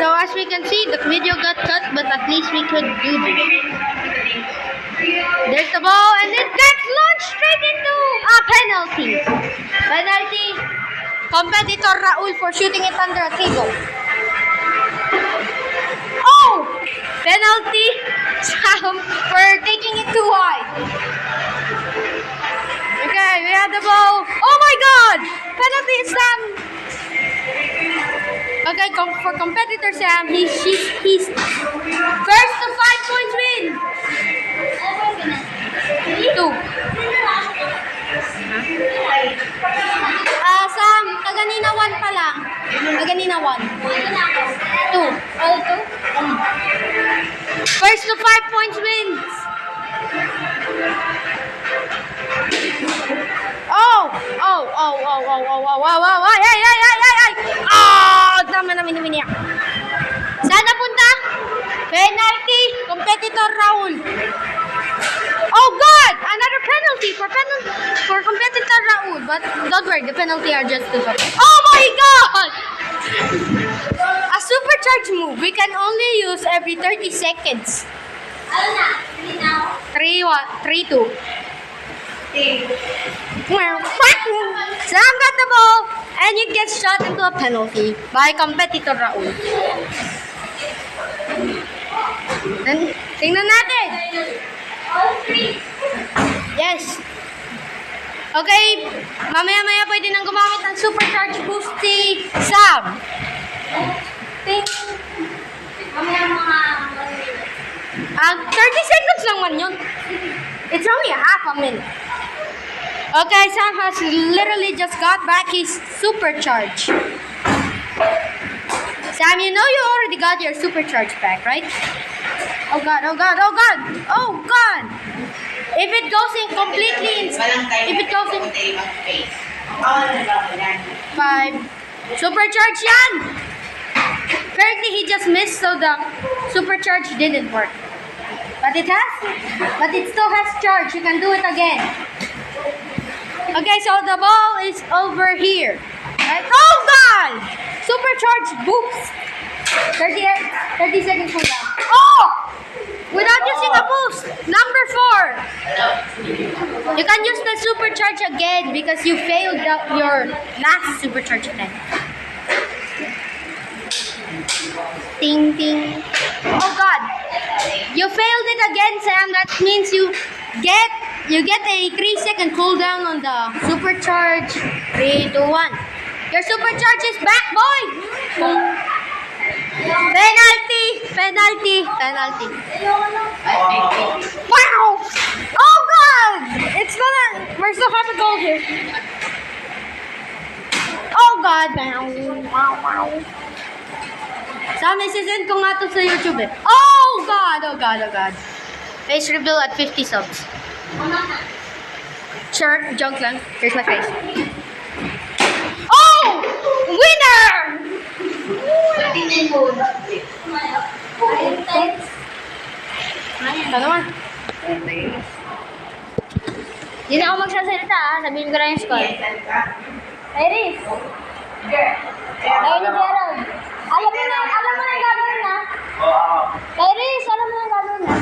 So as we can see, the video got cut, but at least we could do this. There's the ball, and it gets launched straight into a penalty. Penalty. Competitor Raul for shooting it under a table. Oh! Penalty. Sam for taking it too high. Okay, we have the ball. Oh my God! Penalty, Sam. Okay, for competitor Sam, he's first to 5 points win. 2. Sam, kaganina 1 pa lang. Kaganina 1. 2. All 2? First to 5 points wins. Oh! Ay! Tama na mini-miniyak. Saan napunta? Penalty. Competitor Raul. Oh God! Another penalty for competitor Raul. But don't worry, the penalty are just 2. Oh my God! A supercharge move we can only use every 30 seconds. 3-2. Sam got the ball and it gets shot into a penalty by competitor Raul. Tingnan natin. Yes. Okay, mamaya-maya pwede nang gumamit ng supercharge boost si Sam. Mamaya mga 30 seconds lang man yun. It's only a half a minute. Okay, Sam has literally just got back his supercharge. Sam, you know you already got your supercharge back, right? Oh God. If it goes in completely, if it goes in 5, supercharge yan! Currently, he just missed, so the supercharge didn't work. But it still has charge. You can do it again. Okay, so the ball is over here. Right? Oh God! Supercharge boost. 30 seconds from now. Oh! Without using a boost. Number 4. You can use the supercharge again because you failed your last supercharge attempt. Ting ting. Oh God! You failed it again, Sam. That means you get a 3-second cooldown on the supercharge. 3, 2, 1. Your supercharge is back, boy. Boom. Penalty. Wow! Oh God! We're still have a goal here. Oh God! Wow. Sam, isisend ko nga to sa YouTube eh. Oh God. Face reveal at 50 subs. Sure, joke lang. Here's my face. Oh! Winner! Ito naman. Hindi na ako magsasalita ah. Sabihin ko na yung score. Iris! Ayun ni Gerald. Alam mo na yung gagawin na. Iris, alam mo na yung gagawin na.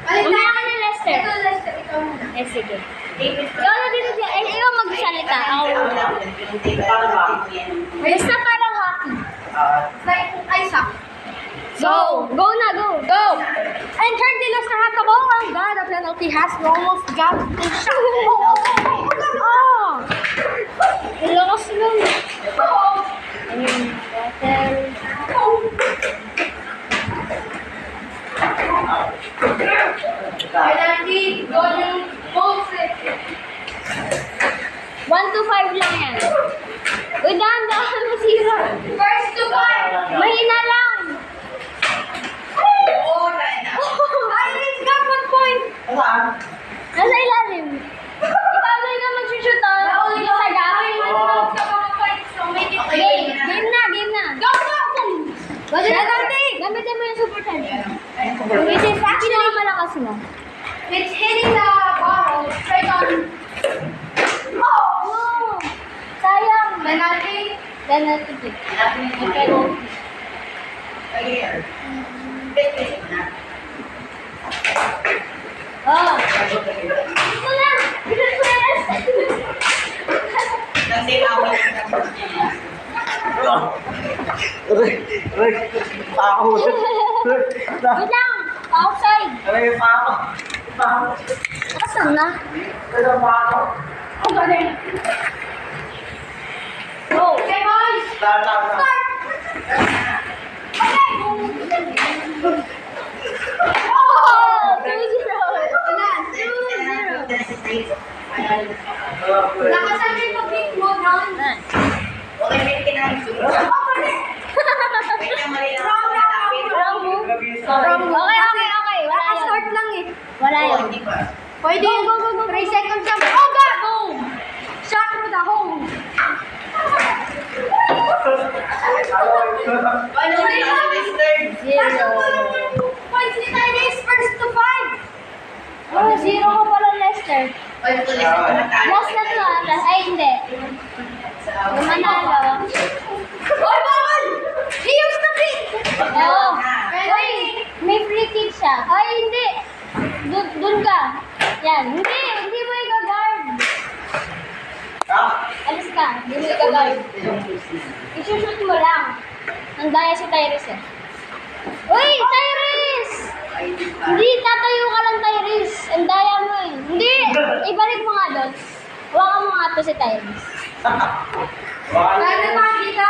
Umaya ka na Lester. Ikaw muna. Eh, sige. Ikaw na dito siya. Ikaw magsalita. Ako muna. Basta parang hockey. Like ice hockey. Go na. And currently Lester has the ball. Oh God, the penalty has almost got the shot. Oh. Ilakas lang. Ayun. Penalty, golden post. 1 to 5 lang yan. Uy, dahan-dahan masira. First to 5. Mahina lang. Iris got 1 point. Nasa ilalim. Ikaw na yung mag-shoot ah. Ikaw sa gawin. Game na. Go! Gamitin mo yung super charge. Which is actually malakas mo. It's hitting the bottle straight on. Oh! Sayang. Penalty. Oh. Wait lang. Outside. Asan na? Go. Okay, boys. Start. Okay. Oh, 2-0. Ilan? 2-0. Nakasan yung pag-pick mo, Ron. Okay. Start lang eh. Wala yun. Pwede yun. Go. 3 seconds lang. Oh, God! Home! Shot through the hole. Points ni Tyrese, first to 5. Oh, 0 ko pala, Lester. Last na to ay hindi. Yung manalo. Oy, bawal! He used to be! Oo. Oy, may free kick siya. Ay, hindi. Dun ka. Yan. Hindi mo i-guard. Alis ka. Hindi mo i-guard. I-shoot mo lang. Nandaya si Tyrese eh. Uy, Tyrese! Hindi, tatayo ka lang, Tyrese. Ang daya mo eh. Hindi! Ibalik mo nga doon. Hawakan mo nga to si Tyrese. Pwede makikita?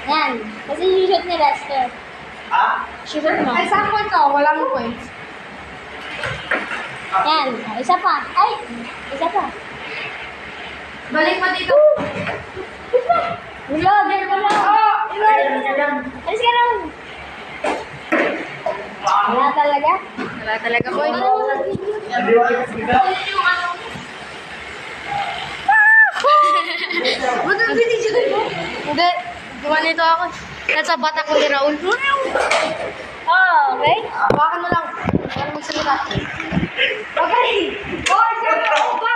Yan. Kasi shoot ni Lester. Shoot mo. Ay, saan points ako? Walang points. Yan. Isa pa. Ay! Isa pa. Balik pa dito. Wala. Alis ka lang. Wala talaga? Wala talaga po. Ba't ang binigyan mo? Hindi. Gawa nito ako. Nasa bata ko ni Raul. Oh, okay. Hawakan mo lang. Para magsalita. Okay. 4-0.